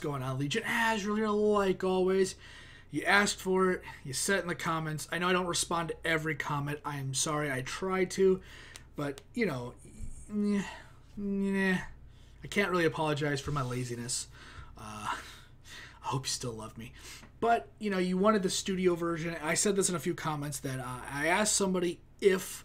going on, Legion? As really like always. You asked for it. You said it in the comments. I know I don't respond to every comment. I am sorry. I try to. But, you know, I can't really apologize for my laziness. I hope you still love me. But, you know, you wanted the studio version. I said this in a few comments that I asked somebody if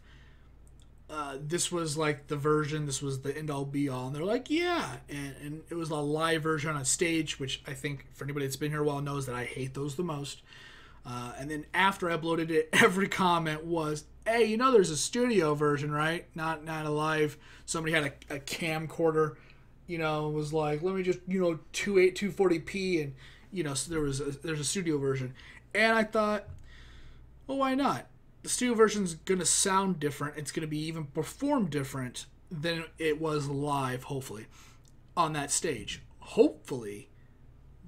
this was like the version, this was the end-all be-all. And they're like, yeah. And it was a live version on stage, which I think for anybody that's been here a while knows that I hate those the most. And then after I uploaded it, every comment was, hey, you know there's a studio version, right? Not a live. Somebody had a camcorder, you know, was like, let me just, you know, 240p, and, you know, so there's a studio version. And I thought, well, why not? The studio version's going to sound different. It's going to be even performed different than it was live, hopefully, on that stage. Hopefully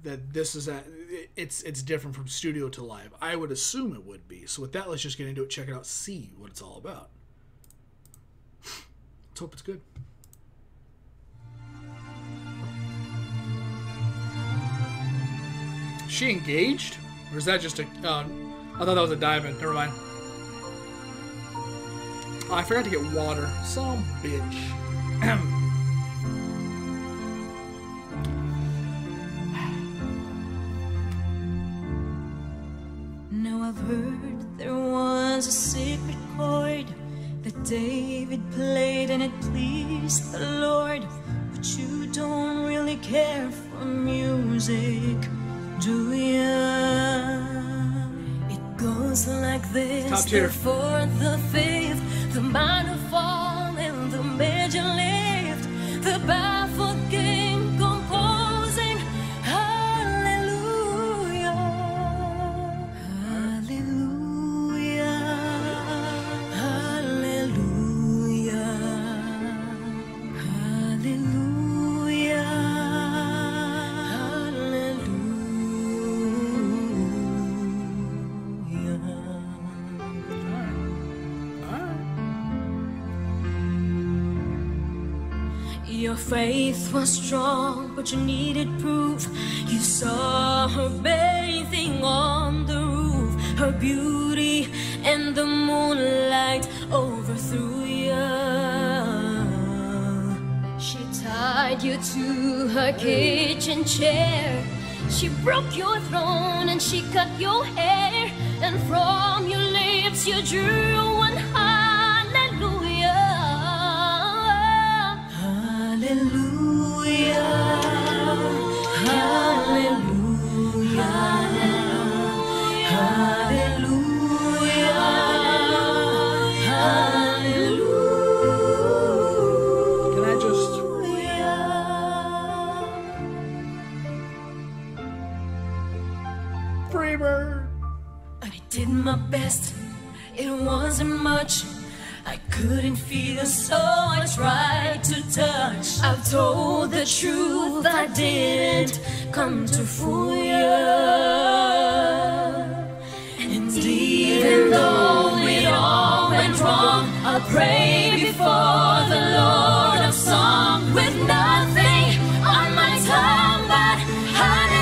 that this is it's different from studio to live. I would assume it would be. So with that, let's just get into it, check it out, see what it's all about. Let's hope it's good. Is she engaged? Or is that just a... I thought that was a diamond. Never mind. Oh, I forgot to get water. Some bitch. Now I've heard there was a secret chord that David played and it pleased the Lord. But you don't really care for music, do ya? It goes like this. Top tier. The fourth, the fifth, the minor fall and the major lift, the baffled king composing hallelujah, hallelujah, hallelujah, hallelujah, Your faith was strong, but you needed proof. You saw her bathing on the roof. Her beauty and the moonlight overthrew you. She tied you to her kitchen chair. She broke your throne and she cut your hair. And from your lips you drew one hallelujah. Hallelujah, hallelujah, hallelujah, hallelujah. Can I just... Free bird. I did my best, it wasn't much. I couldn't feel, so I tried to touch. I've told the truth, I didn't come to fool you. And even though it all went wrong, I'll pray before the Lord of song with nothing on my tongue but hallelujah.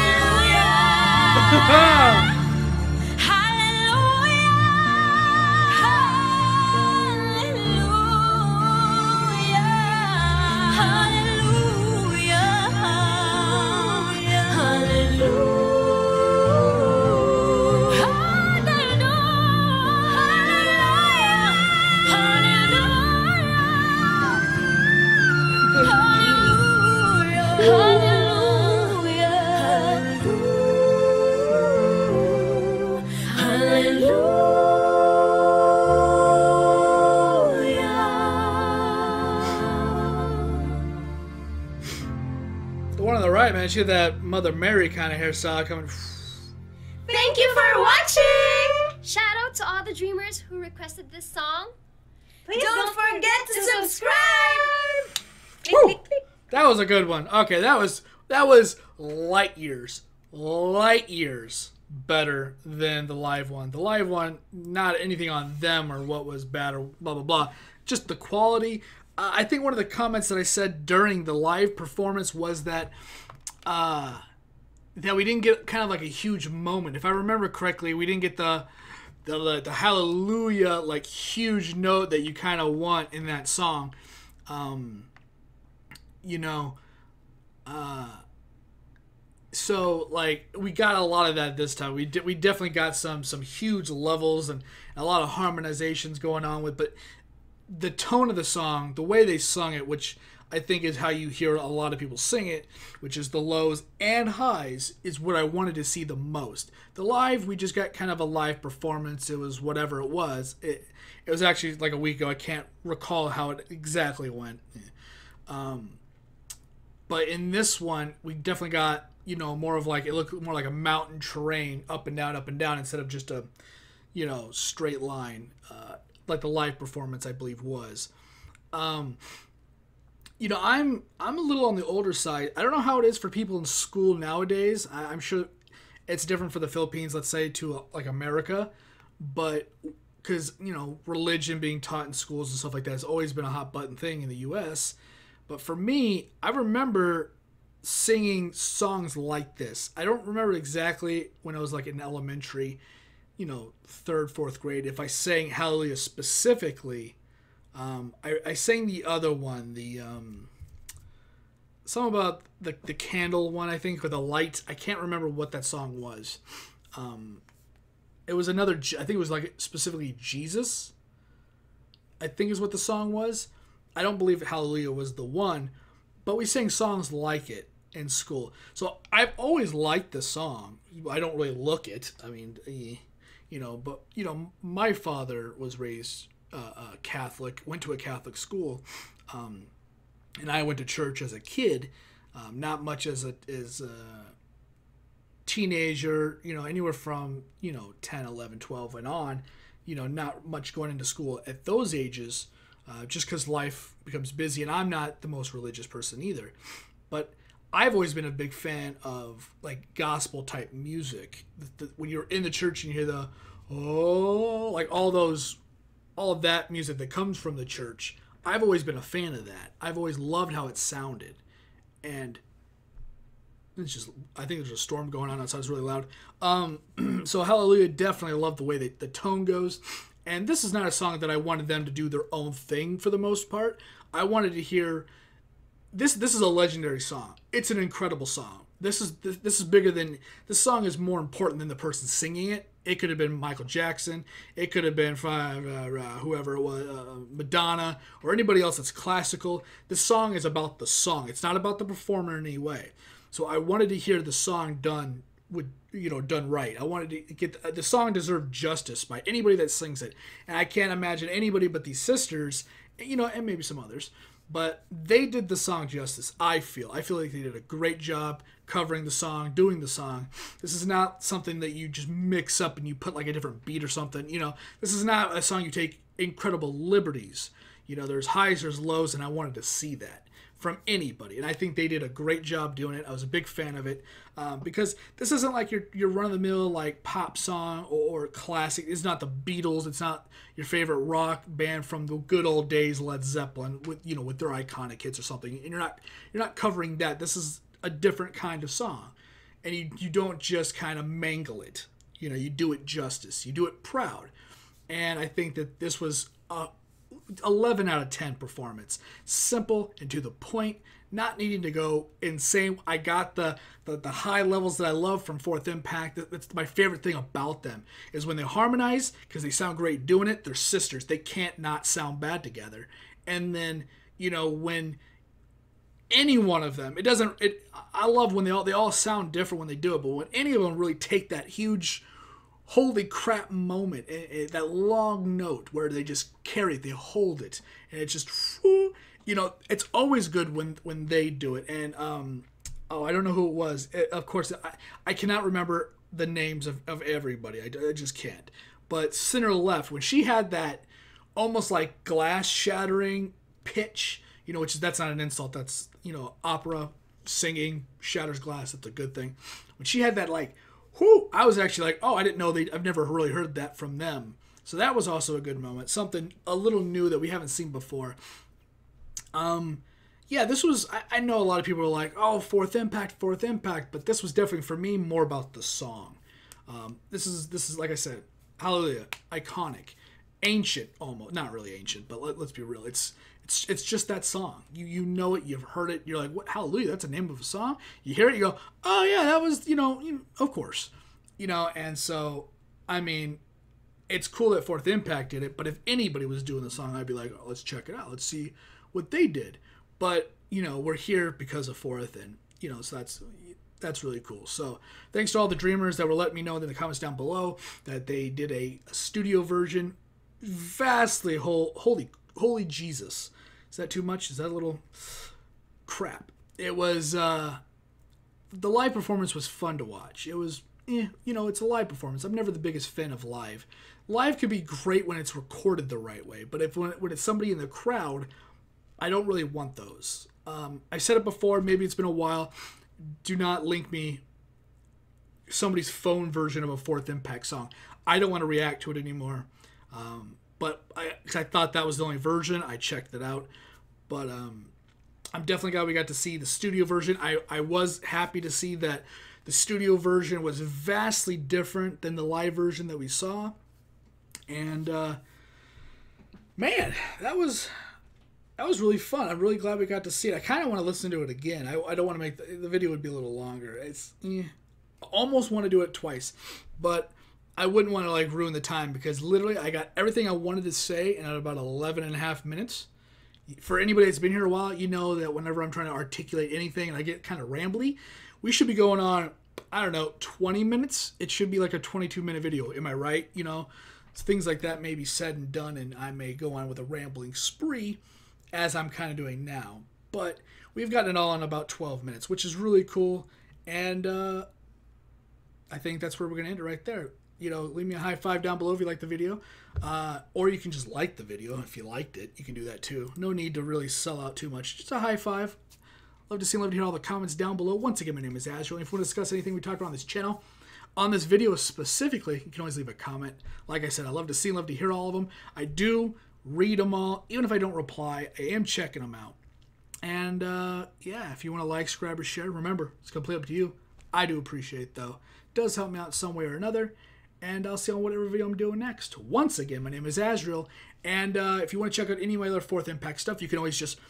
The one on the right, man, she had that Mother Mary kind of hairstyle coming. Thank you for watching! Shout out to all the dreamers who requested this song. Please don't forget to subscribe! Woo! That was a good one. Okay, that was light years better than the live one. The live one, not anything on them or what was bad or blah blah blah. Just the quality. I think one of the comments that I said during the live performance was that that we didn't get kind of like a huge moment. If I remember correctly, we didn't get the hallelujah like huge note that you kind of want in that song. You know, so like we got a lot of that this time. We definitely got some huge levels and a lot of harmonizations going on with, but the tone of the song, the way they sung it, which I think is how you hear a lot of people sing it, which is the lows and highs, is what I wanted to see the most. The live, we just got kind of a live performance. It was whatever it was. It was actually like a week ago. I can't recall how it exactly went. But in this one, we definitely got, you know, more of like, it looked more like a mountain terrain, up and down, instead of just a, you know, straight line, like the live performance, I believe, was. You know, I'm a little on the older side. I don't know how it is for people in school nowadays. I'm sure it's different for the Philippines, let's say, to like America. But because, you know, religion being taught in schools and stuff like that has always been a hot button thing in the U.S. But for me, I remember singing songs like this. I don't remember exactly when I was like in elementary, you know, 3rd, 4th grade, if I sang Hallelujah specifically. I sang the other one, the something about the candle one, I think, or the light. I can't remember what that song was. It was another, I think it was like specifically Jesus, I think is what the song was. I don't believe Hallelujah was the one, but we sang songs like it in school. So I've always liked the song. I don't really look it. I mean, you know, but, you know, my father was raised Catholic, went to a Catholic school, and I went to church as a kid, not much as a teenager, you know, anywhere from, you know, 10, 11, 12 and on, you know, not much going into school at those ages, just because life becomes busy, and I'm not the most religious person either. But I've always been a big fan of like gospel type music. When you're in the church and you hear the, oh, like all of that music that comes from the church, I've always been a fan of that. I've always loved how it sounded. And it's just, I think there's a storm going on outside. It's really loud. So Hallelujah, definitely love the way that the tone goes. And this is not a song that I wanted them to do their own thing for the most part. I wanted to hear, this is a legendary song. It's an incredible song. This is bigger than, this song is more important than the person singing it. It could have been Michael Jackson. It could have been whoever it was, Madonna, or anybody else that's classical. This song is about the song. It's not about the performer in any way. So I wanted to hear the song done right. I wanted to get the song deserved justice by anybody that sings it. And I can't imagine anybody but these sisters, you know, and maybe some others. But they did the song justice, I feel. I feel like they did a great job covering the song, doing the song. This is not something that you just mix up and you put like a different beat or something. You know, this is not a song you take incredible liberties. You know, there's highs, there's lows, and I wanted to see that from anybody. And I think they did a great job doing it. I was a big fan of it because this isn't like your run-of-the-mill like pop song or classic. It's not the Beatles. It's not your favorite rock band from the good old days, Led Zeppelin, with their iconic hits or something. And you're not covering that. This is a different kind of song, and you don't just kind of mangle it. You know, you do it justice. You do it proud. And I think that this was 11 out of 10 performance. Simple and to the point, not needing to go insane. I got the high levels that I love from Fourth Impact. That's my favorite thing about them, is when they harmonize, because they sound great doing it. They're sisters. They can't not sound bad together. And then, you know, when any one of them, I love when they all sound different when they do it, but when any of them really take that huge holy crap moment, that long note where they just carry it, they hold it, and it just, you know, it's always good when they do it. And I don't know who it was. Of course, I cannot remember the names of everybody. I just can't. But Center Left, when she had that almost like glass shattering pitch, you know, that's not an insult. That's, you know, opera singing shatters glass. That's a good thing. When she had that like, whoo, I was actually like, oh, I didn't know I've never really heard that from them. So that was also a good moment. Something a little new that we haven't seen before. yeah, this was, I know a lot of people are like, oh, Fourth Impact, but this was definitely, for me, more about the song. This is like I said, Hallelujah, iconic, ancient almost, not really ancient, but let's be real, it's just that song. You know it, you've heard it, you're like, what, Hallelujah, that's the name of a song? You hear it, you go, oh yeah, that was, of course. And so, I mean, it's cool that Fourth Impact did it, but if anybody was doing the song, I'd be like, oh, let's check it out, let's see what they did. But, we're here because of Fourth, and, so that's really cool. So thanks to all the dreamers that were letting me know in the comments down below that they did a studio version. Vastly, holy Jesus. Is that too much? Is that a little crap? It was, the live performance was fun to watch. It was, it's a live performance. I'm never the biggest fan of live. Live can be great when it's recorded the right way, but when it's somebody in the crowd, I don't really want those. I said it before, maybe it's been a while. Do not link me somebody's phone version of a Fourth Impact song. I don't want to react to it anymore. But I thought that was the only version. I checked it out. But I'm definitely glad we got to see the studio version. I was happy to see that the studio version was vastly different than the live version that we saw. And, man, that was really fun. I'm really glad we got to see it. I kind of want to listen to it again. I don't want to make the video would be a little longer. I almost want to do it twice, but I wouldn't want to ruin the time because literally I got everything I wanted to say in about 11 and a half minutes. For anybody that's been here a while, you know that whenever I'm trying to articulate anything and I get kind of rambly, we should be going on, I don't know, 20 minutes. It should be like a 22-minute video. Am I right? Things like that may be said and done, and I may go on with a rambling spree, as I'm kind of doing now. But we've gotten it all in about 12 minutes, which is really cool. And I think that's where we're going to end it right there. Leave me a high five down below if you like the video. Or you can just like the video if you liked it. You can do that too. No need to really sell out too much. Just a high five. Love to see and love to hear all the comments down below. Once again, my name is Azrael. If you want to discuss anything we talked about on this channel, on this video specifically, you can always leave a comment. Like I said, I love to see and love to hear all of them. I do read them all. Even if I don't reply, I am checking them out. And yeah, if you want to like, subscribe, or share, remember, it's completely up to you. I do appreciate it, though. It does help me out some way or another. And I'll see you on whatever video I'm doing next. Once again, my name is Azrael. And if you want to check out any of my other Fourth Impact stuff, you can always just...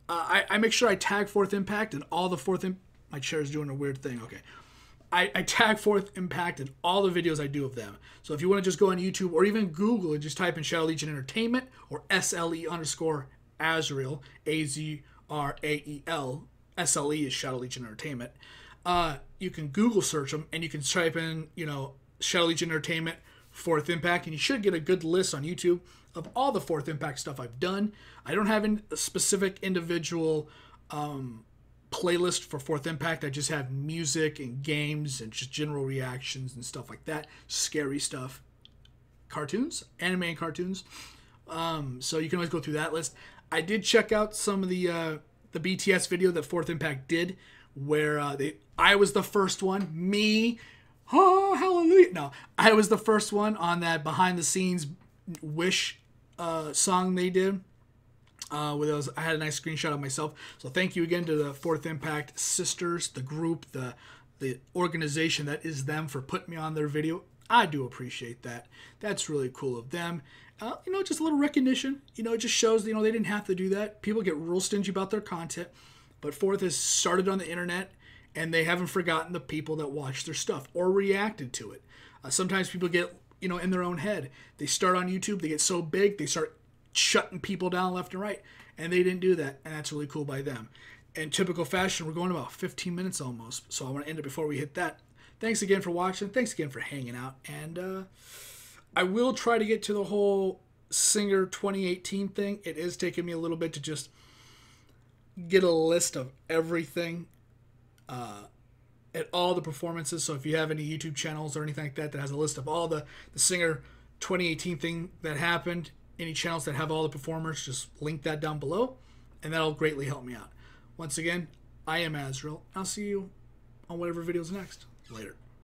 I make sure I tag Fourth Impact and all the Fourth Impact... My chair's doing a weird thing. Okay. I tag Fourth Impact in all the videos I do of them. So if you want to just go on YouTube or even Google and just type in Shadow Legion Entertainment or SLE_Azrael, AZRAEL, SLE is Shadow Legion Entertainment. You can Google search them and you can type in, Shadow Legion Entertainment, Fourth Impact, and you should get a good list on YouTube of all the Fourth Impact stuff I've done. I don't have a specific individual playlist for Fourth Impact. I just have music and games and just general reactions and stuff like that. Scary stuff. Cartoons, anime and cartoons. So you can always go through that list. I did check out some of the BTS video that Fourth Impact did, where I was the first one. Me, oh hallelujah! No, I was the first one on that behind the scenes Wish song they did. With those, I had a nice screenshot of myself. So thank you again to the Fourth Impact sisters, the group, the organization that is them, for putting me on their video. I do appreciate that. That's really cool of them. Just a little recognition. It just shows, they didn't have to do that. People get real stingy about their content, but Fourth has started on the internet, and they haven't forgotten the people that watch their stuff or reacted to it. Sometimes people get, in their own head. They start on YouTube, they get so big, they start shutting people down left and right, and they didn't do that, and that's really cool by them. In typical fashion, we're going about 15 minutes almost, so I want to end it before we hit that. Thanks again for watching. Thanks again for hanging out, and I will try to get to the whole Singer 2018 thing. It is taking me a little bit to just get a list of everything at all the performances. So if you have any YouTube channels or anything like that that has a list of all the Singer 2018 thing that happened, any channels that have all the performers, just link that down below, and that'll greatly help me out. Once again, I am Azrael. I'll see you on whatever video's next. Later.